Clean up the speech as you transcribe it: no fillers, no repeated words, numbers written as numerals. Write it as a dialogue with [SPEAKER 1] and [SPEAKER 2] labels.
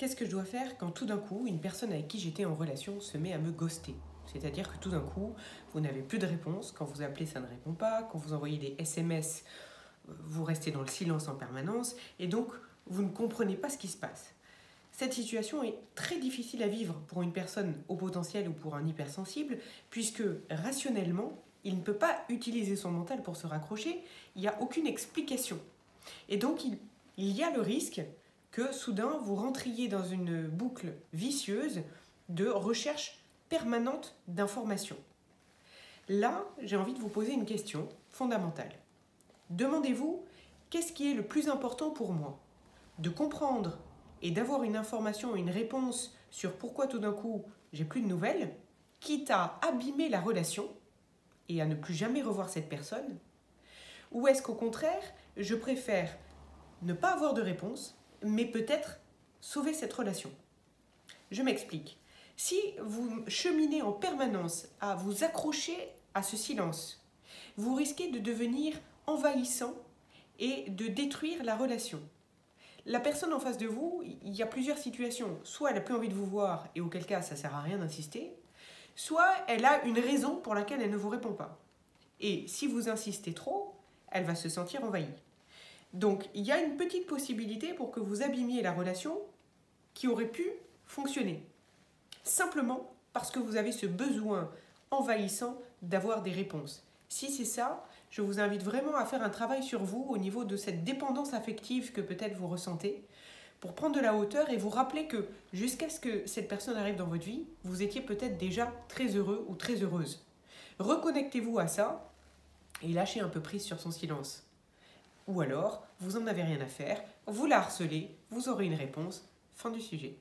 [SPEAKER 1] Qu'est-ce que je dois faire quand tout d'un coup, une personne avec qui j'étais en relation se met à me ghoster? C'est-à-dire que tout d'un coup, vous n'avez plus de réponse. Quand vous appelez, ça ne répond pas. Quand vous envoyez des SMS, vous restez dans le silence en permanence. Et donc, vous ne comprenez pas ce qui se passe. Cette situation est très difficile à vivre pour une personne au potentiel ou pour un hypersensible, puisque rationnellement, il ne peut pas utiliser son mental pour se raccrocher. Il n'y a aucune explication. Et donc, il y a le risque que soudain vous rentriez dans une boucle vicieuse de recherche permanente d'informations. Là, j'ai envie de vous poser une question fondamentale. Demandez-vous, qu'est-ce qui est le plus important pour moi? De comprendre et d'avoir une information, une réponse sur pourquoi tout d'un coup j'ai plus de nouvelles, quitte à abîmer la relation et à ne plus jamais revoir cette personne? Ou est-ce qu'au contraire, je préfère ne pas avoir de réponse, mais peut-être sauver cette relation? Je m'explique. Si vous cheminez en permanence à vous accrocher à ce silence, vous risquez de devenir envahissant et de détruire la relation. La personne en face de vous, il y a plusieurs situations. Soit elle n'a plus envie de vous voir, et auquel cas ça ne sert à rien d'insister, soit elle a une raison pour laquelle elle ne vous répond pas. Et si vous insistez trop, elle va se sentir envahie. Donc, il y a une petite possibilité pour que vous abîmiez la relation qui aurait pu fonctionner. Simplement parce que vous avez ce besoin envahissant d'avoir des réponses. Si c'est ça, je vous invite vraiment à faire un travail sur vous au niveau de cette dépendance affective que peut-être vous ressentez, pour prendre de la hauteur et vous rappeler que jusqu'à ce que cette personne arrive dans votre vie, vous étiez peut-être déjà très heureux ou très heureuse. Reconnectez-vous à ça et lâchez un peu prise sur son silence. Ou alors, vous n'en avez rien à faire, vous la harcelez, vous aurez une réponse, fin du sujet.